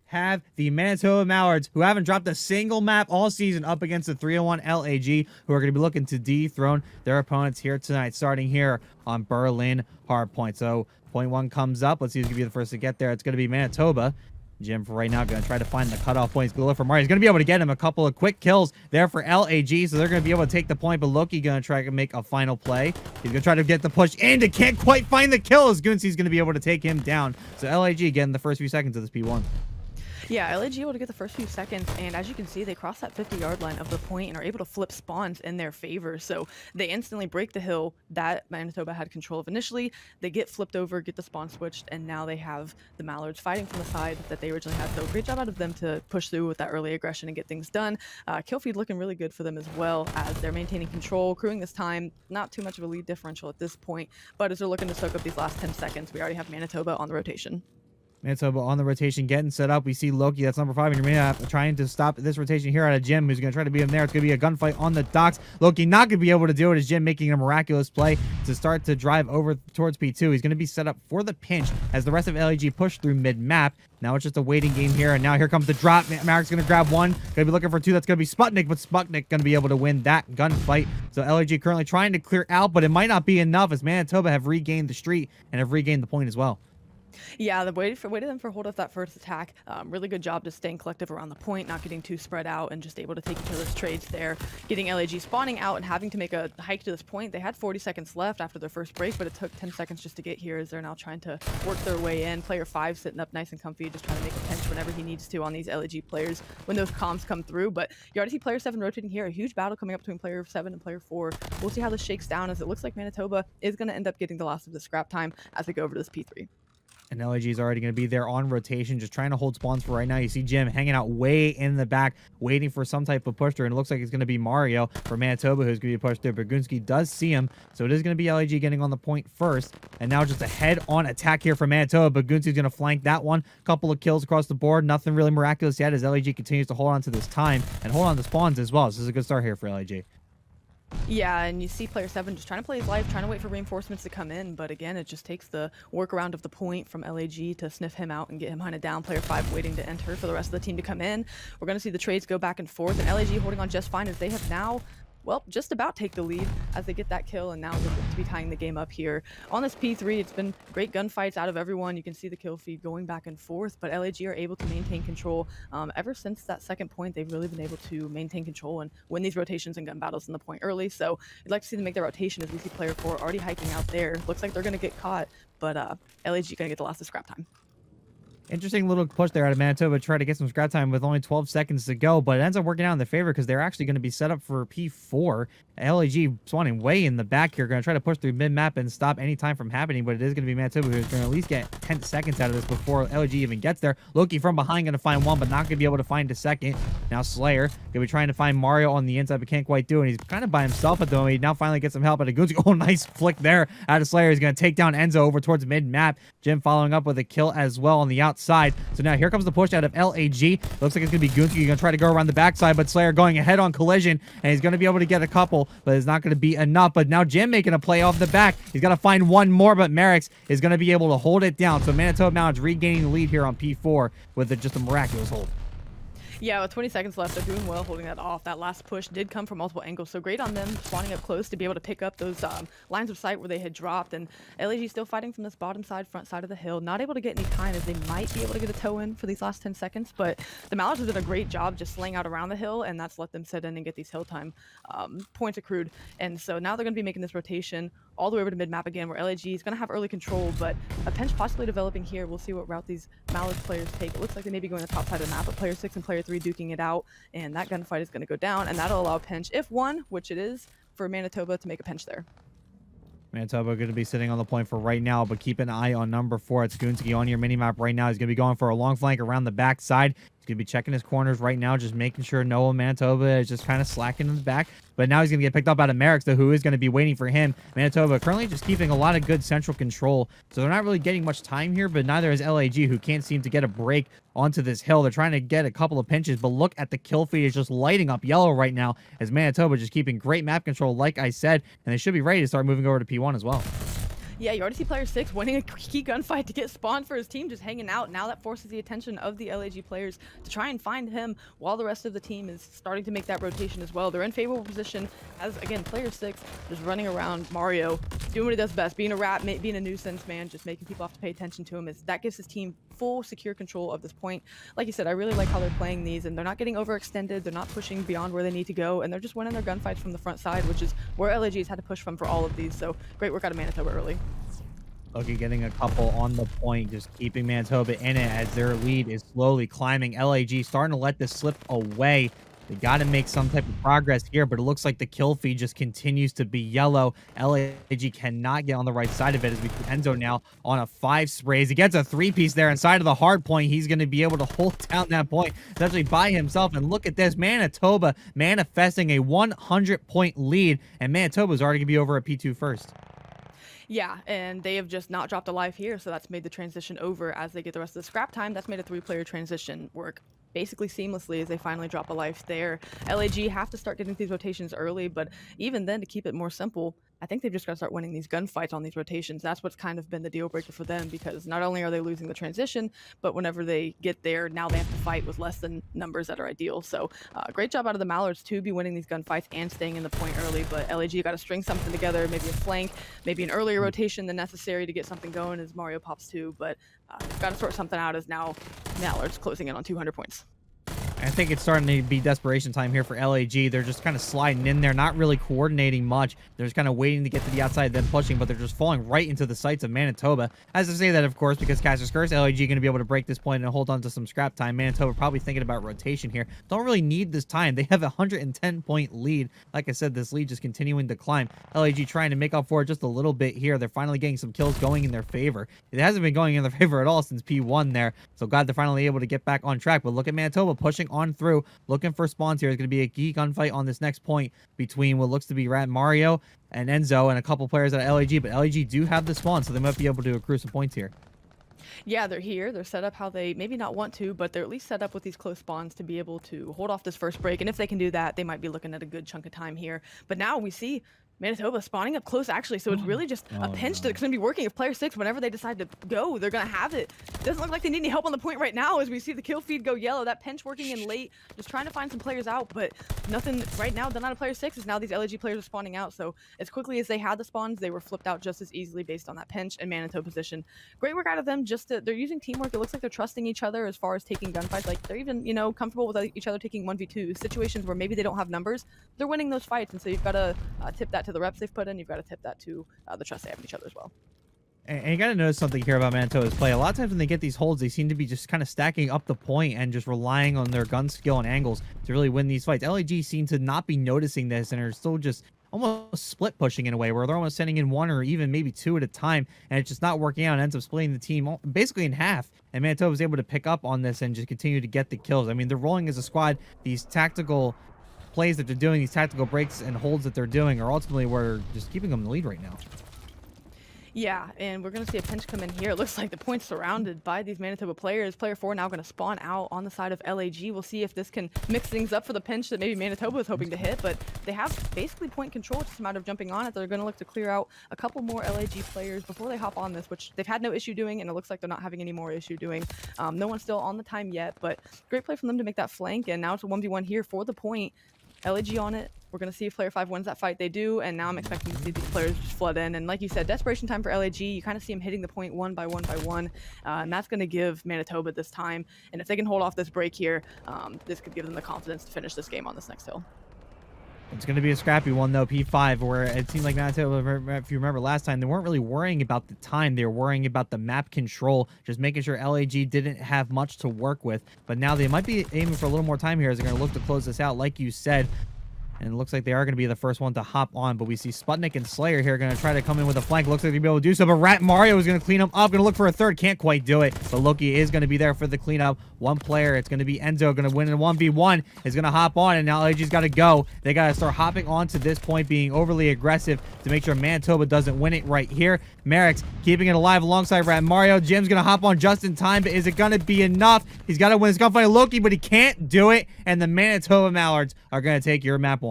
have the Manitoba Mallards, who haven't dropped a single map all season, up against the 301 LAG, who are going to be looking to dethrone their opponents here tonight, starting here on Berlin Hardpoint. So point one comes up. Let's see who's going to be the first to get there. It's going to be Manitoba. Jim, for right now, going to try to find the cutoff point. He's going to look for Mario. He's going to be able to get him a couple of quick kills there for LAG, so they're going to be able to take the point, but Loki going to try to make a final play. He's going to try to get the push in, and can't quite find the kill, as Goonsy's going to be able to take him down. So LAG getting the first few seconds of this P1. Yeah, LAG able to get the first few seconds, and as you can see, they cross that 50-yard line of the point and are able to flip spawns in their favor. So they instantly break the hill that Manitoba had control of initially. They get flipped over, get the spawn switched, and now they have the Mallards fighting from the side that they originally had. So great job out of them to push through with that early aggression and get things done. Kill feed looking really good for them as well, as they're maintaining control, crewing this time. Not too much of a lead differential at this point, but as they're looking to soak up these last 10 seconds, we already have Manitoba on the rotation. Manitoba on the rotation, getting set up. We see Loki, that's number 5 in your map, trying to stop this rotation here out of Jim, who's going to try to beat him there. It's going to be a gunfight on the docks. Loki not going to be able to do it, as Jim making a miraculous play to start to drive over towards P2. He's going to be set up for the pinch as the rest of LAG push through mid-map. Now it's just a waiting game here, and now here comes the drop. Marek's going to grab one. Going to be looking for two. That's going to be Sputnik, but Sputnik going to be able to win that gunfight. So LAG currently trying to clear out, but it might not be enough, as Manitoba have regained the street and have regained the point as well. Yeah, they waited them for hold of that first attack. Really good job just staying collective around the point, not getting too spread out, and just able to take each other's trades there. Getting LAG spawning out and having to make a hike to this point. They had 40 seconds left after their first break, but it took 10 seconds just to get here, as they're now trying to work their way in. Player 5 sitting up nice and comfy, just trying to make a pinch whenever he needs to on these LAG players when those comms come through. But you already see player 7 rotating here. A huge battle coming up between player 7 and player 4. We'll see how this shakes down, as it looks like Manitoba is going to end up getting the last of the scrap time as they go over to this P3. And LAG is already going to be there on rotation, just trying to hold spawns for right now. You see Jim hanging out way in the back, waiting for some type of push through. And it looks like it's going to be Mario for Manitoba who's going to be pushed through. Bagunski does see him, so it is going to be LAG getting on the point first. And now just a head-on attack here for Manitoba. Bagunski's going to flank that one. Couple of kills across the board. Nothing really miraculous yet, as LAG continues to hold on to this time and hold on to spawns as well. So this is a good start here for LAG. Yeah, and you see player 7 just trying to play his life, trying to wait for reinforcements to come in, but again, it just takes the workaround of the point from LAG to sniff him out and get him hunted down. Player 5 waiting to enter for the rest of the team to come in. We're going to see the trades go back and forth, and LAG holding on just fine, as they have now, well, just about take the lead as they get that kill, and now look to be tying the game up here. On this P3, it's been great gunfights out of everyone. You can see the kill feed going back and forth, but LAG are able to maintain control. Ever since that second point, they've really been able to maintain control and win these rotations and gun battles in the point early. So you'd like to see them make their rotation, as we see player 4 already hiking out there. Looks like they're going to get caught, but LAG going to get the last of scrap time. Interesting little push there out of Manitoba to try to get some scrap time with only 12 seconds to go, but it ends up working out in their favor, because they're actually going to be set up for P4. LAG spawning way in the back here, going to try to push through mid-map and stop any time from happening, but it is going to be Manitoba who's going to at least get 10 seconds out of this before LAG even gets there. Loki from behind going to find one, but not going to be able to find a second. Now Slayer going to be trying to find Mario on the inside, but can't quite do it. He's kind of by himself at the moment. He now finally gets some help at a good. Oh, nice flick there out of Slayer. He's going to take down Enzo over towards mid-map. Jim following up with a kill as well on the outside. So now here comes the push out of LAG. Looks like it's going to be Goonski. He's going to try to go around the backside, but Slayer going ahead on collision, and he's going to be able to get a couple, but it's not going to be enough. But now Jim making a play off the back. He's got to find one more, but Merrick's is going to be able to hold it down. So Manitoba Mallards regaining the lead here on P4 with just a miraculous hold. Yeah, with 20 seconds left, they're doing well holding that off. That last push did come from multiple angles, so great on them spawning up close to be able to pick up those lines of sight where they had dropped. And LAG still fighting from this bottom side, front side of the hill. Not able to get any time, as they might be able to get a toe in for these last 10 seconds, but the Mallards have done a great job just slaying out around the hill, and that's let them sit in and get these hill time points accrued. And so now they're going to be making this rotation all the way over to mid-map again, where LAG is going to have early control, but a pinch possibly developing here. We'll see what route these Mallards players take. It looks like they may be going to the top side of the map, but player 6 and player 3 duking it out, and that gunfight is going to go down, and that'll allow a pinch, if one, which it is, for Manitoba to make a pinch there. Manitoba going to be sitting on the point for right now, but keep an eye on number 4. It's Goonski on your minimap right now. He's going to be going for a long flank around the backside. He's going to be checking his corners right now, just making sure Noah Manitoba is just kind of slacking in the back. But now he's going to get picked up out of Merrick's, though, who is going to be waiting for him. Manitoba currently just keeping a lot of good central control, so they're not really getting much time here, but neither is LAG, who can't seem to get a break onto this hill. They're trying to get a couple of pinches, but look at the kill feed. It's just lighting up yellow right now, as Manitoba just keeping great map control, like I said, and they should be ready to start moving over to P1 as well. Yeah, you already see player 6 winning a key gunfight to get spawned for his team, just hanging out. Now that forces the attention of the LAG players to try and find him while the rest of the team is starting to make that rotation as well. They're in favorable position as, again, player 6 just running around. Mario doing what he does best, being a rat, being a nuisance, man, just making people have to pay attention to him. That gives his team full secure control of this point. Like you said, I really like how they're playing these, and they're not getting overextended, they're not pushing beyond where they need to go, and they're just winning their gunfights from the front side, which is where LAG has had to push from for all of these. So great work out of Manitoba early. Loki getting a couple on the point, just keeping Manitoba in it as their lead is slowly climbing. LAG starting to let this slip away. They got to make some type of progress here, but it looks like the kill feed just continues to be yellow. LAG cannot get on the right side of it as we see Enzo now on a 5 sprays. He gets a 3-piece there inside of the hard point. He's going to be able to hold down that point, essentially by himself. And look at this, Manitoba manifesting a 100-point lead, and Manitoba's already going to be over at P2 first. Yeah, and they have just not dropped a life here, so that's made the transition over as they get the rest of the scrap time. That's made a 3-player transition work basically seamlessly as they finally drop a life there. LAG have to start getting these rotations early, but even then, to keep it more simple, I think they've just got to start winning these gunfights on these rotations. That's what's kind of been the deal breaker for them, because not only are they losing the transition, but whenever they get there, now they have to fight with less than numbers that are ideal. So great job out of the Mallards to be winning these gunfights and staying in the point early, but LAG got to string something together, maybe a flank, maybe an earlier rotation than necessary to get something going as Mario pops 2, but got to sort something out as now Mallards closing in on 200 points. I think it's starting to be desperation time here for LAG. They're just kind of sliding in there, not really coordinating much. They're just kind of waiting to get to the outside, then pushing, but they're just falling right into the sights of Manitoba. As I say that, of course, because Caster's Curse, LAG going to be able to break this point and hold on to some scrap time. Manitoba probably thinking about rotation here. Don't really need this time. They have a 110-point lead. Like I said, this lead just continuing to climb. LAG trying to make up for it just a little bit here. They're finally getting some kills going in their favor. It hasn't been going in their favor at all since P1 there. So glad they're finally able to get back on track. But look at Manitoba pushing on through, looking for spawns here. It's going to be a key gunfight on this next point between what looks to be Rat Mario and Enzo and a couple players at LAG, but LAG do have the spawn, so they might be able to accrue some points here. Yeah, they're here. They're set up how they maybe not want to, but they're at least set up with these close spawns to be able to hold off this first break. And if they can do that, they might be looking at a good chunk of time here. But now we see Manitoba spawning up close, actually, so it's really just a pinch that's going to be working. If player 6, whenever they decide to go, they're going to have it. Doesn't look like they need any help on the point right now as we see the kill feed go yellow. That pinch working in late, just trying to find some players out, but nothing right now done out of player 6 is now these LAG players are spawning out. So as quickly as they had the spawns, they were flipped out just as easily based on that pinch and Manitoba position. Great work out of them. They're using teamwork. It looks like they're trusting each other as far as taking gunfights. Like they're even, comfortable with each other taking 1v2 situations where maybe they don't have numbers. They're winning those fights, and so you've got to tip that to the reps they've put in. You've got to tip that to the trust they have in each other as well. And you got to notice something here about Manitoba's play. A lot of times when they get these holds, they seem to be just kind of stacking up the point and just relying on their gun skill and angles to really win these fights. LAG seem to not be noticing this and are still just almost split pushing in a way where they're almost sending in 1 or even maybe 2 at a time, and it's just not working out and ends up splitting the team basically in half. And Manitoba was able to pick up on this and just continue to get the kills. I mean, they're rolling as a squad. These tactical plays that they're doing, these tactical breaks and holds that they're doing are ultimately where just keeping them in the lead right now. Yeah, and we're going to see a pinch come in here. It looks like the point's surrounded by these Manitoba players. Player 4 now going to spawn out on the side of LAG. We'll see if this can mix things up for the pinch that maybe Manitoba is hoping to hit, but they have basically point control. It's just a matter of jumping on it. They're going to look to clear out a couple more LAG players before they hop on this, which they've had no issue doing, and it looks like they're not having any more issue doing. No one's still on the time yet, but great play from them to make that flank, and now it's a 1v1 here for the point. LAG on it. We're going to see if player 5 wins that fight. They do, and now I'm expecting to see these players just flood in. And like you said, desperation time for LAG. You kind of see them hitting the point one by one, and that's going to give Manitoba this time. And if they can hold off this break here, this could give them the confidence to finish this game on this next hill. It's going to be a scrappy one, though, P5, where it seemed like Manitoba, if you remember last time, they weren't really worrying about the time. They were worrying about the map control, just making sure LAG didn't have much to work with. But now they might be aiming for a little more time here as they're going to look to close this out, like you said. And it looks like they are going to be the first one to hop on. But we see Sputnik and Slayer here going to try to come in with a flank. Looks like they'll be able to do so. But Rat Mario is going to clean them up. Going to look for a third. Can't quite do it. But Loki is going to be there for the cleanup. One player. It's going to be Enzo. Going to win in a 1v1. Is going to hop on. And now LG's got to go. They got to start hopping on to this point, being overly aggressive to make sure Manitoba doesn't win it right here. Merrick's keeping it alive alongside Rat Mario. Jim's going to hop on just in time. But is it going to be enough? He's got to win this gunfight. Loki, but he can't do it. And the Manitoba Mallards are going to take your map 1.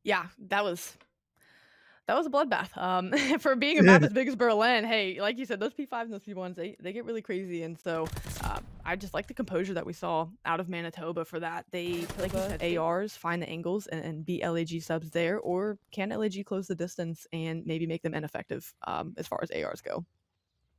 Yeah, that was That was a bloodbath. For being a map as big as Berlin, hey, like you said, those P5s and those P1s, they get really crazy. And so I just like the composure that we saw out of Manitoba for that. They, like you said, ARs find the angles and beat LAG subs there, or can LAG close the distance and maybe make them ineffective as far as ARs go?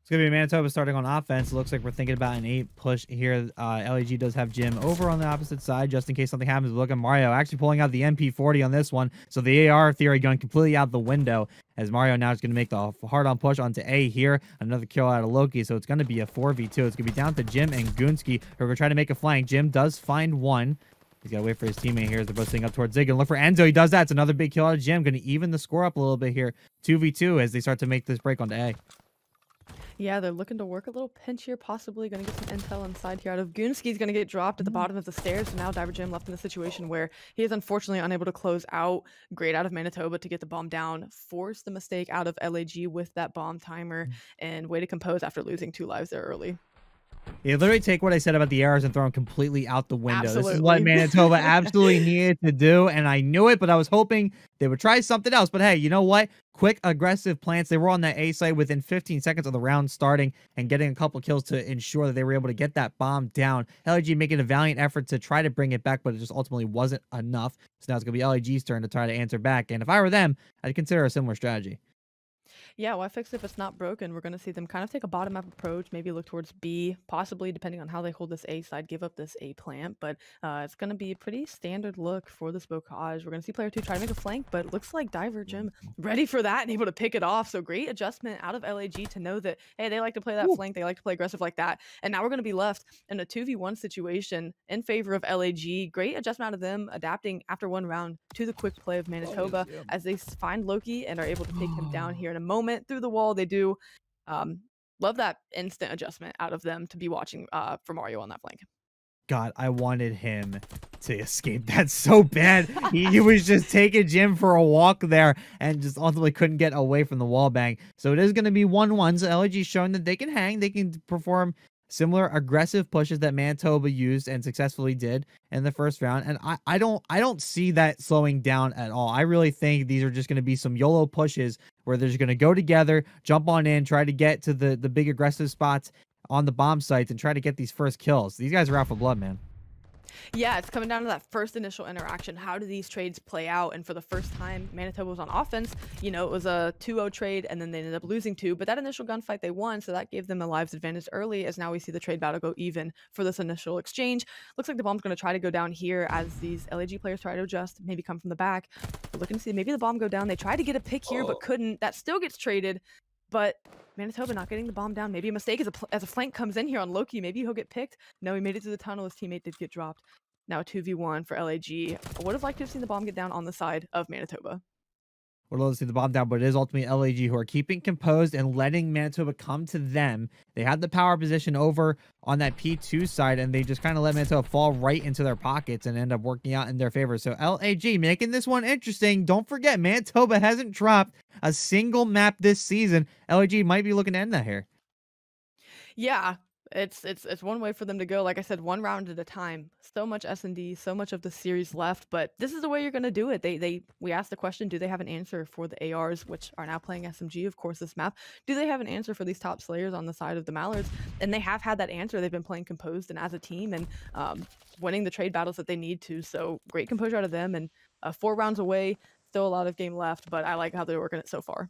It's going to be Manitoba starting on offense. It looks like we're thinking about an 8 push here. LAG does have Jim over on the opposite side just in case something happens. Look at Mario actually pulling out the MP40 on this one. So the AR theory going completely out the window as Mario now is going to make the hard-on push onto A here. Another kill out of Loki. So it's going to be a 4v2. It's going to be down to Jim and Gunski who are going to try to make a flank. Jim does find one. He's got to wait for his teammate here as they're both sitting up towards Zig. And look for Enzo. He does that. It's another big kill out of Jim. Going to even the score up a little bit here. 2v2 as they start to make this break onto A. Yeah, they're looking to work a little pinch here, possibly going to get some intel inside here out of Gunski's going to get dropped at the bottom of the stairs. So now Diver Jim left in a situation where he is unfortunately unable to close out. Great out of Manitoba to get the bomb down, force the mistake out of LAG with that bomb timer, and way to compose after losing 2 lives there early. Yeah, literally take what I said about the errors and throw them completely out the window. Absolutely. This is what Manitoba absolutely needed to do, and I knew it, but I was hoping they would try something else. But hey, you know what? Quick, aggressive plants. They were on that A site within 15 seconds of the round starting and getting a couple kills to ensure that they were able to get that bomb down. LAG making a valiant effort to try to bring it back, but it just ultimately wasn't enough. So now it's going to be LAG's turn to try to answer back, and if I were them, I'd consider a similar strategy. Yeah, why fix it if it's not broken? We're going to see them kind of take a bottom up approach, maybe look towards B, possibly depending on how they hold this A side, give up this A plant. But it's going to be a pretty standard look for this Bocage. We're going to see player 2 try to make a flank, but it looks like Diver Jim ready for that and able to pick it off. So great adjustment out of LAG to know that, hey, they like to play that flank. They like to play aggressive like that. And now we're going to be left in a 2v1 situation in favor of LAG. Great adjustment out of them, adapting after 1 round to the quick play of Manitoba as they find Loki and are able to take him down here in a moment. Through the wall. They do love that instant adjustment out of them to be watching for Mario on that flank. God, I wanted him to escape that so bad. He was just taking Jim for a walk there and just ultimately couldn't get away from the wall bang. So it is going to be 1-1. So LG showing that they can hang. They can perform similar aggressive pushes that Manitoba used and successfully did in the first round. And I don't see that slowing down at all. I really think these are just going to be some YOLO pushes where they're just going to go together, jump on in, try to get to the big aggressive spots on the bomb sites and try to get these first kills. These guys are out for blood, man. Yeah, it's coming down to that first initial interaction. How do these trades play out? And for the first time, Manitoba was on offense. You know, it was a 2-0 trade, and then they ended up losing 2. But that initial gunfight, they won, so that gave them a lives advantage early, as now we see the trade battle go even for this initial exchange. Looks like the bomb's going to try to go down here as these LAG players try to adjust, maybe come from the back. We're looking to see maybe the bomb go down. They tried to get a pick here, but couldn't. That still gets traded, but Manitoba not getting the bomb down. Maybe a mistake as a flank comes in here on Loki. Maybe he'll get picked. No, he made it to the tunnel. His teammate did get dropped. Now a 2v1 for LAG. I would have liked to have seen the bomb get down on the side of Manitoba. Would love to see the bomb down, but it is ultimately LAG who are keeping composed and letting Manitoba come to them. They had the power position over on that P2 side, and they just kind of let Manitoba fall right into their pockets and end up working out in their favor. So LAG making this one interesting. Don't forget, Manitoba hasn't dropped a single map this season. LAG might be looking to end that here. Yeah. It's one way for them to go. Like I said, 1 round at a time. So much S&D, so much of the series left, but this is the way you're going to do it. We asked the question, do they have an answer for the ARs, which are now playing SMG, of course, this map? Do they have an answer for these top slayers on the side of the Mallards? And they have had that answer. They've been playing composed and as a team and winning the trade battles that they need to. So great composure out of them, and 4 rounds away, still a lot of game left, but I like how they're working it so far.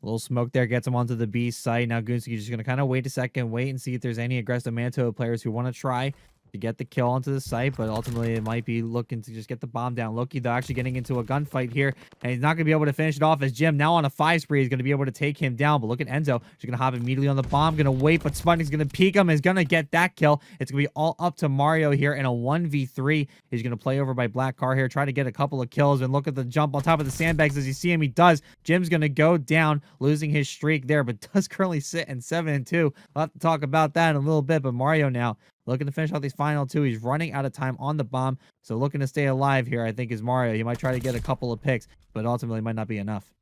A little smoke there gets him onto the B site. Now Gunski's just going to kind of wait a second, wait and see if there's any aggressive Manitoba players who want to try to get the kill onto the site, but ultimately it might be looking to just get the bomb down. Loki, though, actually getting into a gunfight here, and he's not going to be able to finish it off as Jim, now on a 5 spree, is going to be able to take him down. But look at Enzo. She's going to hop immediately on the bomb, going to wait, but Sputnik's going to peek him, is going to get that kill. It's going to be all up to Mario here in a 1v3. He's going to play over by Black Car here, try to get a couple of kills, and look at the jump on top of the sandbags as you see him. He does. Jim's going to go down, losing his streak there, but does currently sit in 7-2. We'll have to talk about that in a little bit, but Mario now looking to finish out these final 2. He's running out of time on the bomb, so looking to stay alive here, I think, is Mario. He might try to get a couple of picks, but ultimately might not be enough.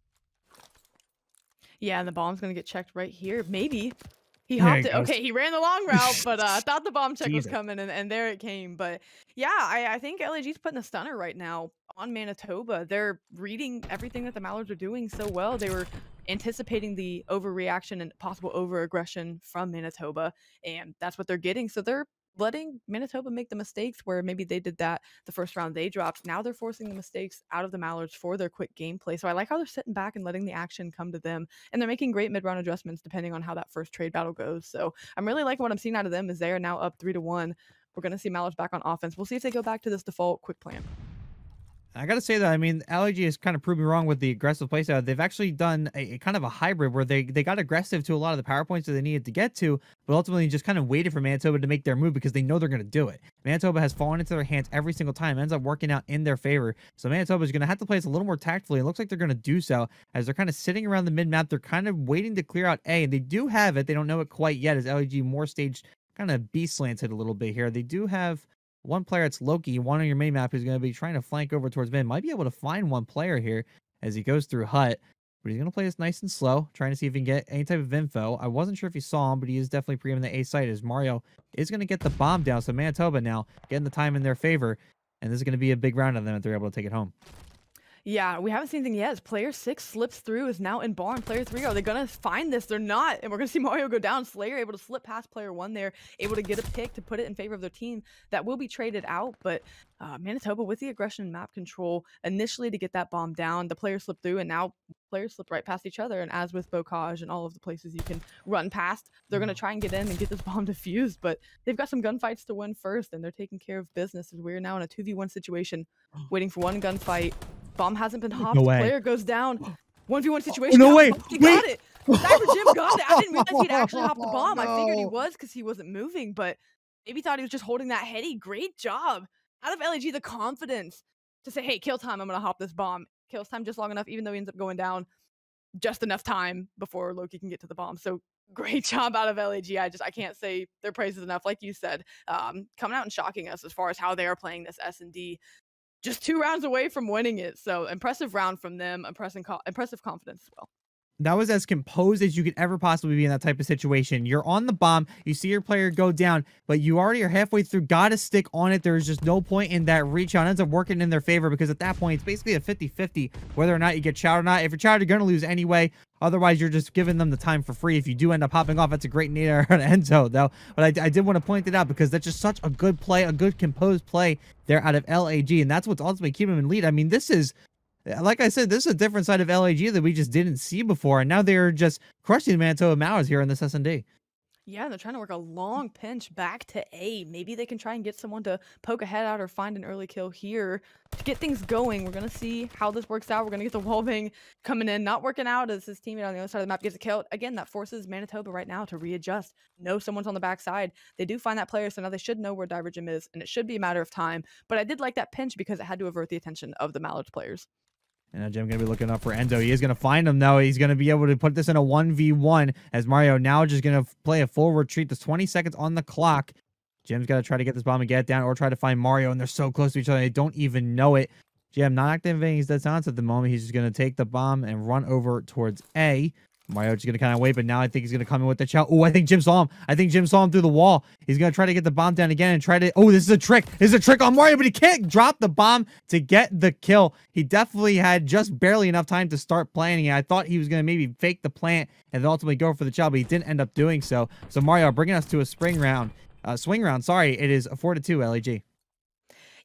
Yeah, and the bomb's going to get checked right here. Maybe He There hopped he it. goes. Okay, he ran the long route, but thought the bomb check was Jesus. coming, and there it came. But yeah, I think LAG's putting a stunner right now on Manitoba. They're reading everything that the Mallards are doing so well. They were anticipating the overreaction and possible overaggression from Manitoba, and that's what they're getting. So they're letting Manitoba make the mistakes where maybe they did that the first round they dropped. Now they're forcing the mistakes out of the Mallards for their quick gameplay. So I like how they're sitting back and letting the action come to them, and they're making great mid-round adjustments depending on how that first trade battle goes. So I'm really liking what I'm seeing out of them is they are now up 3-1. We're going to see Mallards back on offense. We'll see if they go back to this default quick plan. I gotta say that, I mean, LG has kind of proved me wrong with the aggressive playstyle. They've actually done a kind of a hybrid where they got aggressive to a lot of the power points that they needed to get to, but ultimately just kind of waited for Manitoba to make their move because they know they're going to do it. Manitoba has fallen into their hands every single time, ends up working out in their favor. So Manitoba is going to have to play this a little more tactfully. It looks like they're going to do so as they're kind of sitting around the mid-map. They're kind of waiting to clear out A, and they do have it. They don't know it quite yet as LG more staged kind of B slanted a little bit here. They do have one player, it's Loki, one on your main map, who's going to be trying to flank over towards mid. Might be able to find one player here as he goes through hut, but he's going to play this nice and slow, trying to see if he can get any type of info. I wasn't sure if he saw him, but he is definitely pre-aiming the A site as Mario is going to get the bomb down. So Manitoba now getting the time in their favor, and this is going to be a big round of them if they're able to take it home. Yeah, we haven't seen anything yet. As player 6 slips through, is now in barn. Player 3, are they going to find this? They're not. And we're going to see Mario go down. Slayer able to slip past player 1 there, able to get a pick to put it in favor of their team. That will be traded out, but Manitoba with the aggression and map control initially to get that bomb down. The players slipped through, and now players slip right past each other. And as with Bocage and all of the places you can run past, they're going to try and get in and get this bomb defused, but they've got some gunfights to win first, and they're taking care of business as we're now in a 2v1 situation, waiting for one gunfight. Bomb hasn't been hopped. No The way. player goes down. 1v1 situation. Oh, no way. He Wait. got it. Sniper Jim got it. I didn't realize he'd actually hopped the bomb. Oh, I figured he no. was because he wasn't moving, but maybe thought he was just holding that heady. Great job. Out of LAG, the confidence to say, hey, kill time. I'm going to hop this bomb. Kills time just long enough, even though he ends up going down just enough time before Loki can get to the bomb. So great job out of LAG. I can't say their praises enough. Like you said, coming out and shocking us as far as how they are playing this S&D. Just 2 rounds away from winning it. So impressive round from them. Impressive confidence as well. That was as composed as you could ever possibly be in that type of situation. You're on the bomb, you see your player go down, but you already are halfway through, gotta stick on it. There's just no point in that reach out. It ends up working in their favor because at that point, it's basically a 50-50 whether or not you get chowed or not. If you're chowed, you're going to lose anyway. Otherwise, you're just giving them the time for free. If you do end up hopping off, that's a great nader on Enzo, though. But I did want to point it out because that's just such a good play, a good composed play there out of LAG, and that's what's ultimately keeping them in lead. I mean, this is, like I said, this is a different side of LAG that we just didn't see before, and now they're just crushing the Manitoba Mallards here in this S&D. Yeah, they're trying to work a long pinch back to A. Maybe they can try and get someone to poke a head out or find an early kill here to get things going. We're going to see how this works out. We're going to get the wallbang coming in, not working out as his teammate on the other side of the map gets a kill. Again, that forces Manitoba right now to readjust. Know someone's on the backside. They do find that player, so now they should know where Divergem is, and it should be a matter of time. But I did like that pinch because it had to avert the attention of the Mallards players. And now Jim going to be looking up for Enzo. He is going to find him, though. He's going to be able to put this in a 1v1 as Mario now just going to play a full retreat. There's 20 seconds on the clock. Jim's got to try to get this bomb and get it down or try to find Mario, and they're so close to each other. They don't even know it. Jim not activating his dead silence at the moment. He's just going to take the bomb and run over towards A. Mario just going to kind of wait, but now I think he's going to come in with the chow. Oh, I think Jim saw him. I think Jim saw him through the wall. He's going to try to get the bomb down again and try to... Oh, this is a trick. This is a trick on Mario, but he can't drop the bomb to get the kill. He definitely had just barely enough time to start planning it. I thought he was going to maybe fake the plant and then ultimately go for the chow, but he didn't end up doing so. So Mario bringing us to a swing round. Sorry, it is a 4-2 LAG.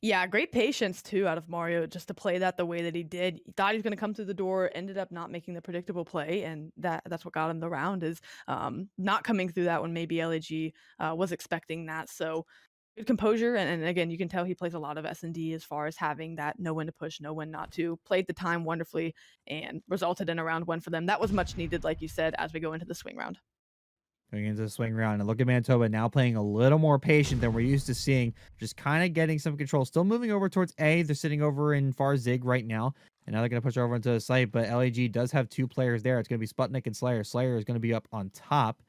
Yeah, great patience too out of Mario just to play that the way that he did. He thought he was going to come through the door, ended up not making the predictable play, and that's what got him the round is not coming through that when maybe LAG was expecting that. So good composure, and again, you can tell he plays a lot of S&D as far as having that know when to push, know when not to. Played the time wonderfully and resulted in a round 1 for them. That was much needed, like you said, as we go into the swing round. Going into the swing round, and look at Manitoba now playing a little more patient than we're used to seeing, just kind of getting some control. Still moving over towards A. They're sitting over in far Zig right now, and now they're going to push over into the site, but LAG does have 2 players there. It's going to be Sputnik and Slayer. Slayer is going to be up on top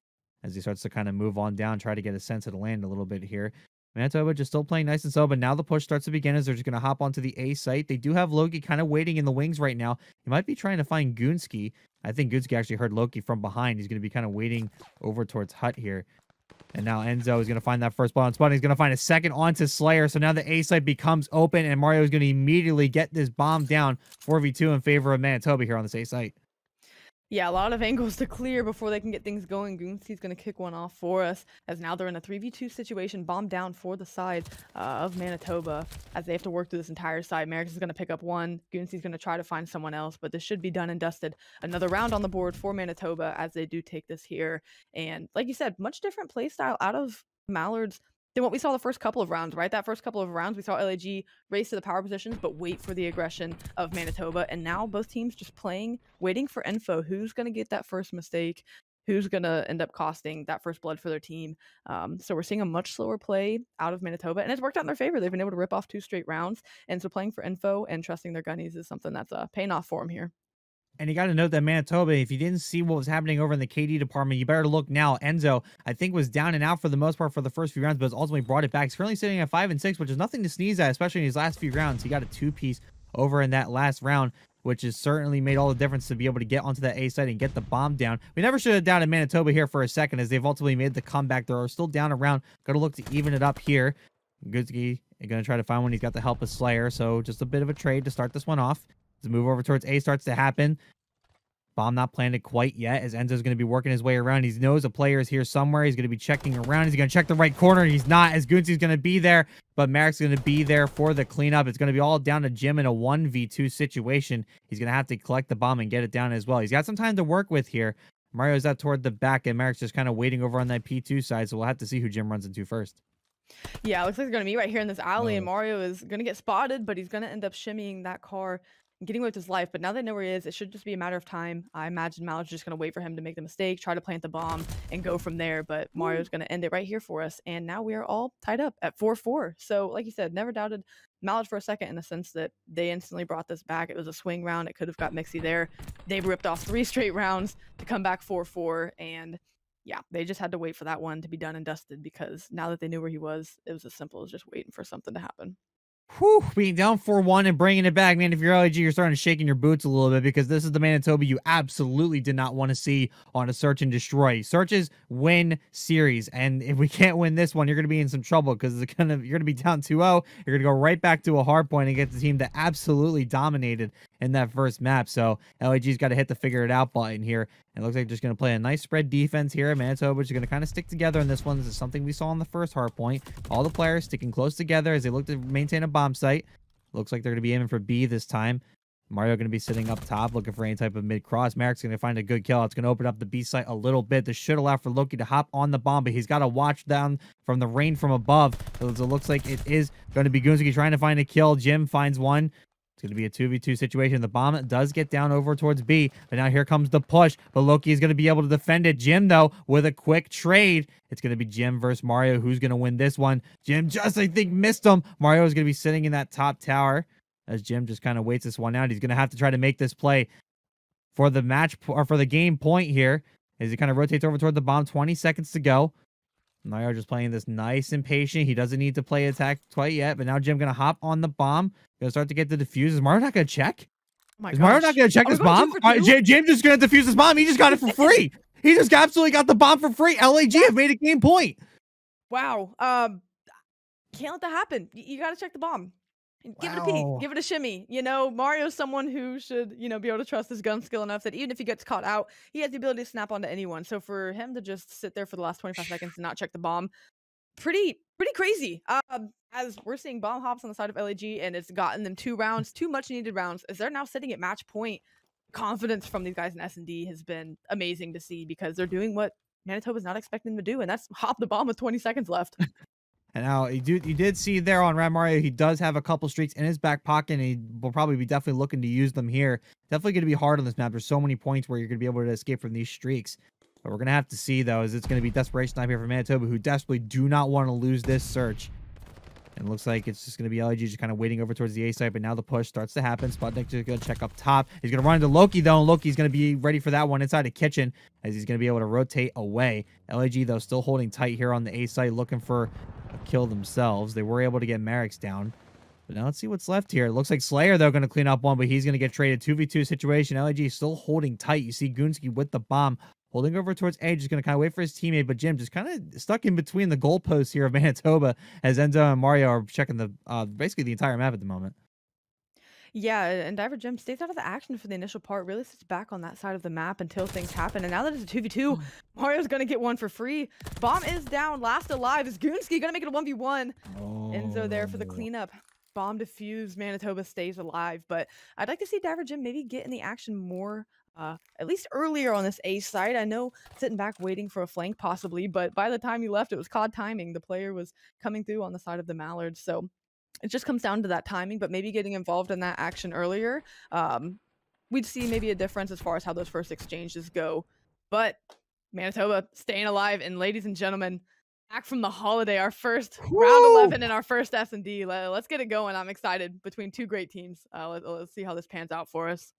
as he starts to kind of move on down, try to get a sense of the land a little bit here. Manitoba just still playing nice and slow, but now the push starts to begin as they're just going to hop onto the A site. They do have Loki kind of waiting in the wings right now. He might be trying to find Goonsky I think Gutsuki actually heard Loki from behind. He's going to be kind of waiting over towards Hut here. And now Enzo is going to find that first ball on spot. He's going to find a second onto Slayer. So now the A site becomes open, and Mario is going to immediately get this bomb down 4v2 in favor of Manitoba here on this A site. Yeah, a lot of angles to clear before they can get things going. Goonsy's going to kick one off for us, as now they're in a 3v2 situation, bomb down for the side of Manitoba, as they have to work through this entire side. Merrick's is going to pick up one. Goonsy's going to try to find someone else, but this should be done and dusted. Another round on the board for Manitoba as they do take this here. And like you said, much different play style out of Mallards than what we saw the first couple of rounds, right? That first couple of rounds, we saw LAG race to the power positions, but wait for the aggression of Manitoba. And now both teams just playing, waiting for info. Who's going to get that first mistake? Who's going to end up costing that first blood for their team? So we're seeing a much slower play out of Manitoba, and it's worked out in their favor. They've been able to rip off 2 straight rounds. And so playing for info and trusting their gunnies is something that's paying off for them here. And you got to note that Manitoba, if you didn't see what was happening over in the KD department, you better look now. Enzo, I think, was down and out for the most part for the first few rounds, but has ultimately brought it back. He's currently sitting at 5 and 6, which is nothing to sneeze at, especially in his last few rounds. He got a 2-piece over in that last round, which has certainly made all the difference to be able to get onto that A site and get the bomb down. We never should have doubted Manitoba here for a second, as they've ultimately made the comeback. They're still down a round. Got to look to even it up here. Gutsuki is going to try to find one. He's got the help of Slayer, so just a bit of a trade to start this one off. The move over towards A starts to happen. Bomb not planted quite yet, as Enzo's going to be working his way around. He knows a player is here somewhere. He's going to be checking around. He's going to check the right corner. He's not, as Goonsy's going to be there, but Merrick's going to be there for the cleanup. It's going to be all down to Jim in a 1v2 situation. He's going to have to collect the bomb and get it down as well. He's got some time to work with here. Mario's out toward the back, and Merrick's just kind of waiting over on that P2 side, so we'll have to see who Jim runs into first. Yeah, it looks like they're going to be right here in this alley, and Mario is going to get spotted, but he's going to end up shimmying that car, getting away with his life. But now they know where he is. It should just be a matter of time. I imagine Mallard's just going to wait for him to make the mistake, try to plant the bomb, and go from there. But Mario's going to end it right here for us. And now we are all tied up at 4-4. So, like you said, never doubted Mallard for a second, in the sense that they instantly brought this back. It was a swing round. It could have got mixy there. They've ripped off 3 straight rounds to come back 4-4. And yeah, they just had to wait for that one to be done and dusted, because now that they knew where he was, it was as simple as just waiting for something to happen. Whew, being down 4-1 and bringing it back, man. If you're LAG, you're starting to shake in your boots a little bit, because this is the Manitoba you absolutely did not want to see on a search and destroy. Searches win series, and if we can't win this one, you're going to be in some trouble, because you're going to be down 2-0. You're going to go right back to a hard point against the team that absolutely dominated in that first map. So LAG's got to hit the figure it out button here. It looks like they're just going to play a nice spread defense here. Manitoba is going to kind of stick together in this one. This is something we saw on the first hard point. All the players sticking close together as they look to maintain a bomb site. Looks like they're going to be aiming for B this time. Mario going to be sitting up top looking for any type of mid-cross. Merrick's going to find a good kill. It's going to open up the B site a little bit. This should allow for Loki to hop on the bomb, but he's got to watch down from the rain from above. So it looks like it is going to be Goonsuki trying to find a kill. Jim finds one. It's going to be a 2v2 situation. The bomb does get down over towards B, but now here comes the push. But Loki is going to be able to defend it. Jim, though, with a quick trade. It's going to be Jim versus Mario. Who's going to win this one? Jim just, I think, missed him. Mario is going to be sitting in that top tower as Jim just kind of waits this one out. He's going to have to try to make this play for the match, or for the game point here, as he kind of rotates over toward the bomb. 20 seconds to go. Mario just playing this nice and patient. He doesn't need to play attack quite yet, but now Jim going to hop on the bomb. Going to start to get the defuse. Is Mario not going to check? Oh is Mario not going to check this bomb? Jim just going to defuse this bomb. He just got it for free. He just absolutely got the bomb for free. LAG have made a game point. Wow. Can't let that happen. You got to check the bomb. Give it a peek. Give it a shimmy. You know, Mario's someone who should, be able to trust his gun skill enough that even if he gets caught out, he has the ability to snap onto anyone. So for him to just sit there for the last 25 seconds and not check the bomb, pretty crazy. As we're seeing bomb hops on the side of LAG, and it's gotten them 2 rounds, 2 much needed rounds, as they're now sitting at match point. Confidence from these guys in S&D has been amazing to see, because they're doing what Manitoba's not expecting them to do, and that's hop the bomb with 20 seconds left. And now you did see there on Rad Mario, he does have a couple streaks in his back pocket, and he will probably be definitely looking to use them here. Definitely going to be hard on this map. There's so many points where you're going to be able to escape from these streaks. But we're going to have to see, though, as it's going to be desperation time here for Manitoba, who desperately do not want to lose this search. And it looks like it's just going to be LAG just kind of waiting over towards the A site, but now the push starts to happen. Sputnik is going to check up top. He's going to run into Loki, though, and Loki's going to be ready for that one inside the kitchen, as he's going to be able to rotate away. LAG, though, still holding tight here on the A site, looking for a kill themselves. They were able to get Merrick's down. But now let's see what's left here. It looks like Slayer, though, going to clean up one, but he's going to get traded. 2v2 situation. LAG still holding tight. You see Goonsky with the bomb. Holding over towards A, just going to kind of wait for his teammate. But Jim just kind of stuck in between the goalposts here of Manitoba as Enzo and Mario are checking the basically the entire map at the moment. Yeah, and Diver Jim stays out of the action for the initial part, really sits back on that side of the map until things happen. And now that it's a 2v2, Mario's going to get one for free. Bomb is down, last alive. Is Goonsky going to make it a 1v1? Enzo there for the cleanup. Bomb defused, Manitoba stays alive. But I'd like to see Diver Jim maybe get in the action more, at least earlier on this A side. I know sitting back waiting for a flank possibly, but by the time he left, it was COD timing. The player was coming through on the side of the Mallards. So it just comes down to that timing, but maybe getting involved in that action earlier, we'd see maybe a difference as far as how those first exchanges go. But Manitoba staying alive, and ladies and gentlemen, back from the holiday, our first round 11 and our first S&D. Let's get it going. I'm excited between two great teams. Let's see how this pans out for us.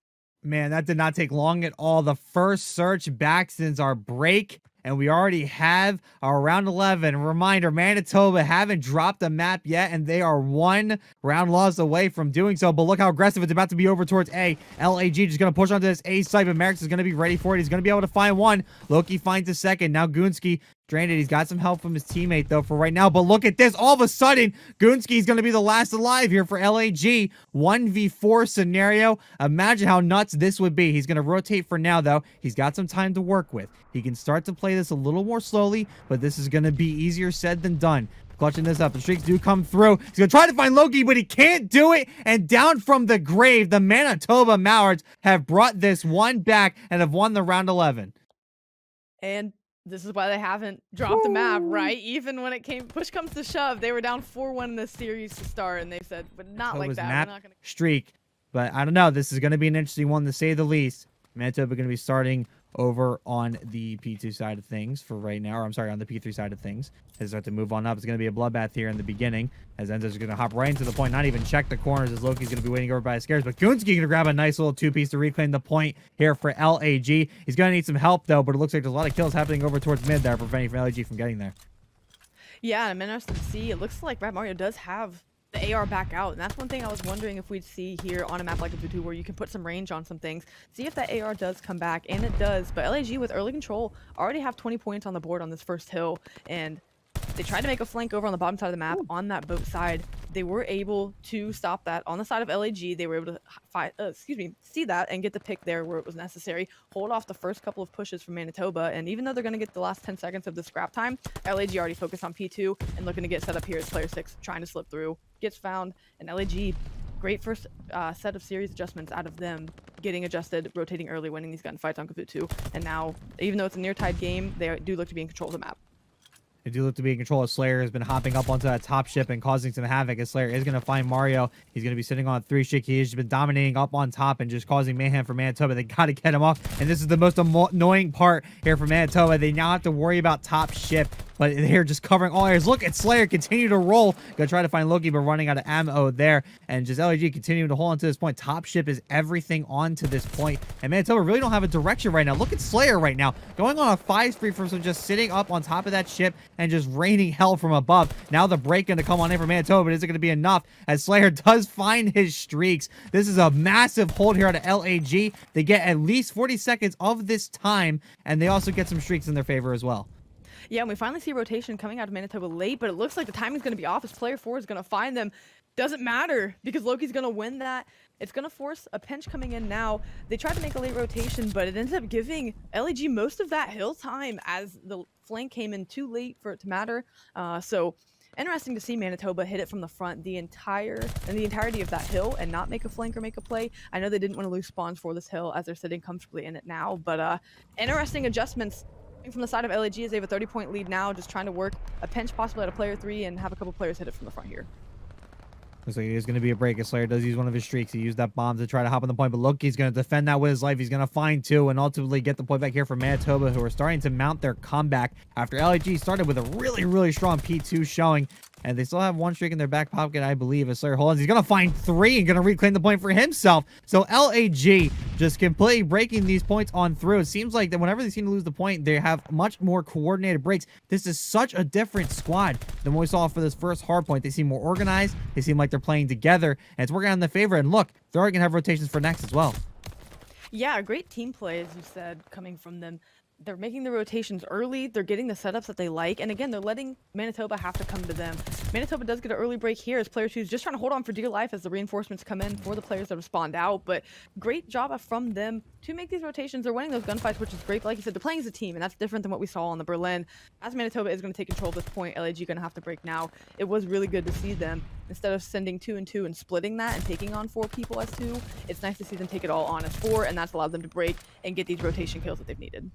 Man, that did not take long at all. The first search back since our break, and we already have our round 11. Reminder, Manitoba haven't dropped the map yet, and they are one round loss away from doing so. But look how aggressive it's about to be over towards A. LAG just going to push onto this A site, but Merrick's is going to be ready for it. He's going to be able to find one. Loki finds a second. Now Goonsky stranded. He's got some help from his teammate, though, for right now. But look at this. All of a sudden, Goonsky's going to be the last alive here for LAG. 1v4 scenario. Imagine how nuts this would be. He's going to rotate for now, though. He's got some time to work with. He can start to play this a little more slowly, but this is going to be easier said than done. Clutching this up. The streaks do come through. He's going to try to find Loki, but he can't do it. And down from the grave, the Manitoba Mallards have brought this one back and have won the round 11. And this is why they haven't dropped the map, right? Even when it push comes to shove, they were down 4-1 in this series to start, and they said, but not like that. Map we're not gonna streak. But I don't know. This is going to be an interesting one, to say the least. Manitoba going to be starting over on the P2 side of things for right now, or I'm sorry, on the P3 side of things. As they start to move on up, it's going to be a bloodbath here in the beginning, as Enzo's going to hop right into the point, not even check the corners, as Loki's going to be waiting over by his scares. But Goonsky going to grab a nice little two-piece to reclaim the point here for LAG. He's going to need some help, though, but it looks like there's a lot of kills happening over towards mid there, preventing LAG from getting there. Yeah, I'm interested to see. It looks like Rat Mario does have the AR back out, and that's one thing I was wondering if we'd see here on a map like Ubuntu, where you can put some range on some things, see if that AR does come back, and it does. But LAG with early control already have 20 points on the board on this first hill, and they tried to make a flank over on the bottom side of the map on that boat side. They were able to stop that on the side of LAG. They were able to see that and get the pick there where it was necessary, hold off the first couple of pushes from Manitoba. And even though they're going to get the last 10 seconds of the scrap time, LAG already focused on P2 and looking to get set up here as player 6, trying to slip through, gets found, and LAG, great first set of series adjustments out of them, getting adjusted, rotating early, winning these gunfights on Kavutu. And now, even though it's a near-tied game, they do look to be in control of the map. They do look to be in control. Slayer has been hopping up onto that top ship and causing some havoc. As Slayer is going to find Mario. He's going to be sitting on a 3-stick. He's been dominating up on top and just causing mayhem for Manitoba. They got to get him off. And this is the most annoying part here for Manitoba. They now have to worry about top ship, but they're just covering all areas. Look at Slayer continue to roll. Gonna try to find Loki, but running out of ammo there. And just LAG continuing to hold on to this point. Top ship is everything on to this point. And Manitoba really don't have a direction right now. Look at Slayer right now. Going on a 5 spree from just sitting up on top of that ship and just raining hell from above. Now the break going to come on in for Manitoba, but is it going to be enough? As Slayer does find his streaks. This is a massive hold here out of LAG. They get at least 40 seconds of this time, and they also get some streaks in their favor as well. Yeah, and we finally see rotation coming out of Manitoba late, but it looks like the timing's going to be off as player 4 is going to find them. Doesn't matter, because Loki's going to win that. It's going to force a pinch coming in now. They tried to make a late rotation, but it ends up giving LAG most of that hill time as the flank came in too late for it to matter. So interesting to see Manitoba hit it from the front the entirety of that hill and not make a flank or make a play. I know they didn't want to lose spawns for this hill as they're sitting comfortably in it now, but interesting adjustments from the side of LAG as they have a 30-point lead now, just trying to work a pinch possibly at a player 3 and have a couple players hit it from the front here. Looks like it is going to be a break. As Slayer does use one of his streaks. He used that bomb to try to hop on the point, but look, he's going to defend that with his life. He's going to find 2 and ultimately get the point back here for Manitoba, who are starting to mount their comeback after LAG started with a really, really strong P2 showing. And they still have one streak in their back pocket, I believe, as Slayer holds. He's going to find 3 and going to reclaim the point for himself. So LAG just completely breaking these points on through. It seems like that whenever they seem to lose the point, they have much more coordinated breaks. This is such a different squad than what we saw for this first hard point. They seem more organized. They seem like they're playing together, and it's working out in their favor. And look, they're already going to have rotations for next as well. Yeah, great team play, as you said, coming from them. They're making the rotations early. They're getting the setups that they like. And again, they're letting Manitoba have to come to them. Manitoba does get an early break here as player 2 is just trying to hold on for dear life as the reinforcements come in for the players that have spawned out. But great job from them to make these rotations. They're winning those gunfights, which is great. But like you said, they're playing as a team, and that's different than what we saw on the Berlin. As Manitoba is going to take control of this point, LAG going to have to break now. It was really good to see them. Instead of sending 2 and 2 and splitting that and taking on 4 people as 2, it's nice to see them take it all on as 4, and that's allowed them to break and get these rotation kills that they've needed.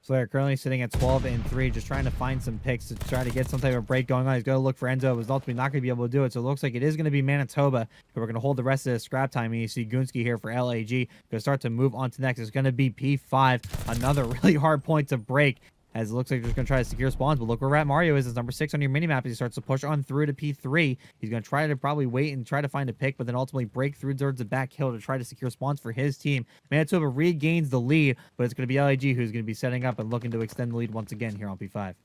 So they're currently sitting at 12 and 3, just trying to find some picks to try to get some type of break going on. He's going to look for Enzo, but ultimately not going to be able to do it. So it looks like it is going to be Manitoba who are going to hold the rest of the scrap time. And you see Gunski here for LAG. Going to start to move on to next. It's going to be P5, another really hard point to break, as it looks like they're just going to try to secure spawns. But look where Rat Mario is. It's number 6 on your minimap as he starts to push on through to P3. He's going to try to probably wait and try to find a pick, but then ultimately break through towards the back hill to try to secure spawns for his team. Manitoba regains the lead, but it's going to be LAG who's going to be setting up and looking to extend the lead once again here on P5.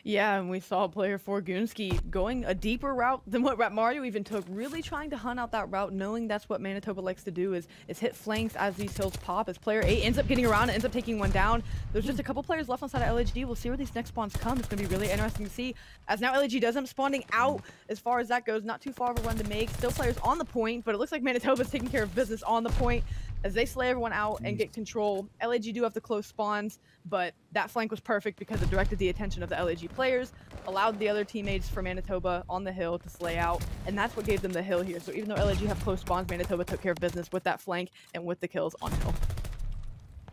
Yeah, and we saw player 4 Gunski going a deeper route than what Rat Mario even took, really trying to hunt out that route, knowing that's what Manitoba likes to do is hit flanks as these hills pop. As player 8 ends up getting around and ends up taking one down. There's just a couple players left on side of LAG. We'll see where these next spawns come. It's going to be really interesting to see. As now LAG does them spawning out as far as that goes. Not too far of a run to make. Still players on the point, but it looks like Manitoba's taking care of business on the point as they slay everyone out and get control. LAG do have the close spawns, but that flank was perfect because it directed the attention of the LAG players, allowed the other teammates for Manitoba on the hill to slay out, and that's what gave them the hill here. So even though LAG have close spawns, Manitoba took care of business with that flank and with the kills on hill.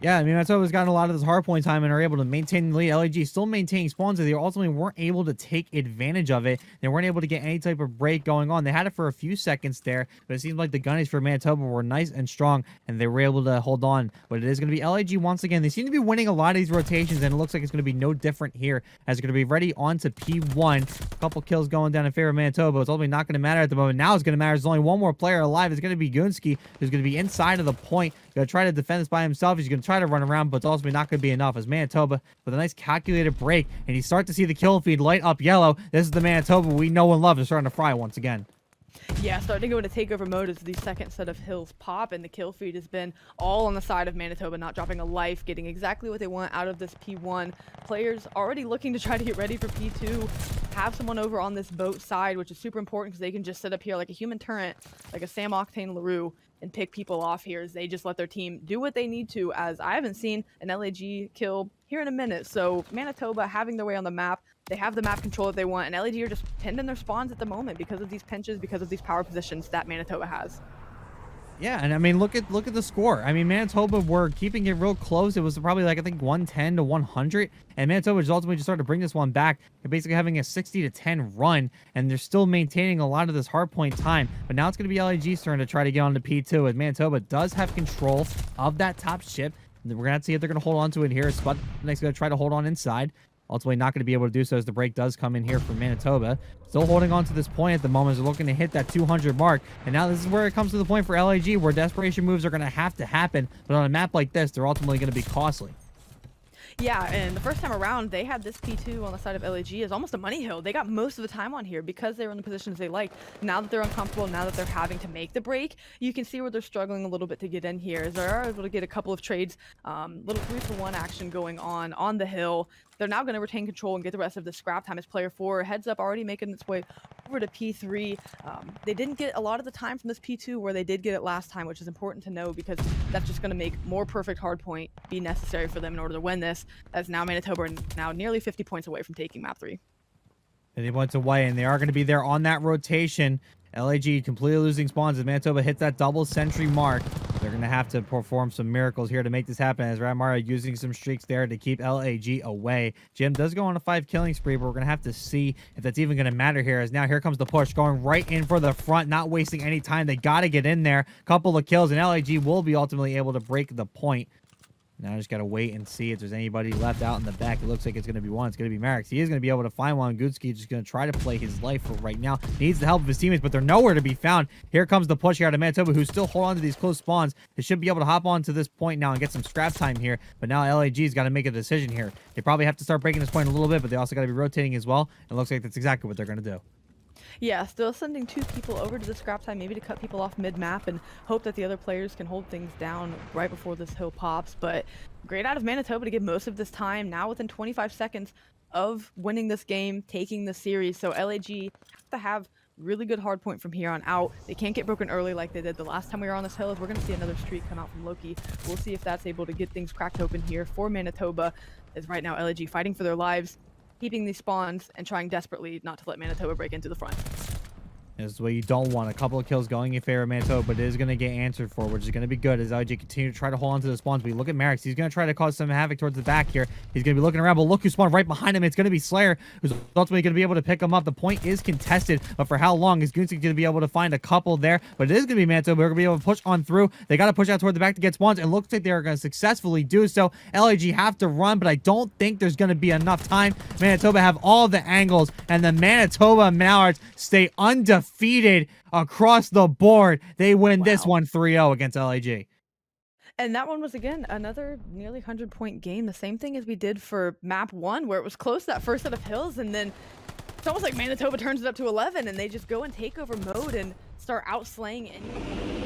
Yeah, I mean, Manitoba's gotten a lot of this hardpoint time and are able to maintain the lead. LAG still maintaining spawns. They ultimately weren't able to take advantage of it. They weren't able to get any type of break going on. They had it for a few seconds there, but it seemed like the gunnies for Manitoba were nice and strong, and they were able to hold on. But it is going to be LAG once again. They seem to be winning a lot of these rotations, and it looks like it's going to be no different here, as it's going to be ready on to P1. A couple kills going down in favor of Manitoba. It's ultimately not going to matter at the moment. Now it's going to matter. There's only one more player alive. It's going to be Gunski, who's going to be inside of the point. He's going to try to defend this by himself. He's going to try to run around, but it's ultimately not going to be enough as Manitoba with a nice calculated break, and you start to see the kill feed light up yellow. This is the Manitoba we know and love. They're starting to fry once again. Yeah, starting to go into takeover mode as the second set of hills pop, and the kill feed has been all on the side of Manitoba, not dropping a life, getting exactly what they want out of this P1. Players already looking to try to get ready for P2, have someone over on this boat side, which is super important because they can just sit up here like a human turret, like a Sam Octane LaRue, and pick people off here as they just let their team do what they need to, as I haven't seen an LAG kill here in a minute. So Manitoba having their way on the map, they have the map control that they want, and LAG are just pinned in their spawns at the moment because of these pinches, because of these power positions that Manitoba has. Yeah, and I mean, look at the score. I mean, Manitoba were keeping it real close. It was probably like, I think, 110 to 100, and Manitoba just ultimately just started to bring this one back. They're basically having a 60 to 10 run, and they're still maintaining a lot of this hardpoint time. But now it's going to be LAG's turn to try to get on to P2, as Manitoba does have control of that top ship. We're going to have to see if they're going to hold on to it here. Sputnik's going to try to hold on inside. Ultimately not going to be able to do so as the break does come in here for Manitoba. Still holding on to this point at the moment as they're looking to hit that 200 mark. And now this is where it comes to the point for LAG where desperation moves are going to have to happen. But on a map like this, they're ultimately going to be costly. Yeah, and the first time around, they had this P2 on the side of LAG as almost a money hill. They got most of the time on here because they were in the positions they liked. Now that they're uncomfortable, now that they're having to make the break, you can see where they're struggling a little bit to get in here. As they're able to get a couple of trades, little 3-for-1 action going on the hill. They're now going to retain control and get the rest of the scrap time as player 4 heads up, already making its way over to P3. They didn't get a lot of the time from this P2 where they did get it last time, which is important to know because that's just going to make more perfect hardpoint be necessary for them in order to win this, as now Manitoba are now nearly 50 points away from taking map 3. 50 points away, and they are going to be there on that rotation. LAG completely losing spawns as Manitoba hits that double sentry mark. They're going to have to perform some miracles here to make this happen, as Ramara using some streaks there to keep LAG away. Jim does go on a 5 killing spree, but we're going to have to see if that's even going to matter here, as now here comes the push, going right in for the front, not wasting any time. They got to get in there. Couple of kills, and LAG will be ultimately able to break the point. Now I just got to wait and see if there's anybody left out in the back. It looks like it's going to be one. It's going to be Marix. He is going to be able to find one. Gutski just going to try to play his life for right now. Needs the help of his teammates, but they're nowhere to be found. Here comes the push here out of Manitoba, who still hold on to these close spawns. They should be able to hop on to this point now and get some scrap time here. But now LAG's got to make a decision here. They probably have to start breaking this point a little bit, but they also got to be rotating as well. It looks like that's exactly what they're going to do. Yeah, still sending 2 people over to the scrap time, maybe to cut people off mid-map and hope that the other players can hold things down right before this hill pops. But great out of Manitoba to get most of this time, now within 25 seconds of winning this game, taking the series. So LAG have to have really good hard point from here on out. They can't get broken early like they did the last time we were on this hill. We're going to see another streak come out from Loki. We'll see if that's able to get things cracked open here for Manitoba, as right now LAG fighting for their lives, keeping these spawns and trying desperately not to let Manitoba break into the front. This is what you don't want. A couple of kills going in favor of Manitoba, but it is going to get answered for, which is going to be good as LG continue to try to hold on to the spawns. But look at Marix. He's going to try to cause some havoc towards the back here. He's going to be looking around, but look who spawned right behind him. It's going to be Slayer, who's ultimately going to be able to pick him up. The point is contested, but for how long is Goonsey going to be able to find a couple there? But it is going to be Manitoba. We're going to be able to push on through. They got to push out toward the back to get spawns, and it looks like they're going to successfully do so. LAG have to run, but I don't think there's going to be enough time. Manitoba have all the angles, and the Manitoba Mallards stay undefeated across the board. They win this one 3-0 against LAG. And that one was, again, another nearly 100-point game. The same thing as we did for map 1, where it was close that first set of hills, and then it's almost like Manitoba turns it up to 11, and they just go in takeover mode and start outslaying anyone.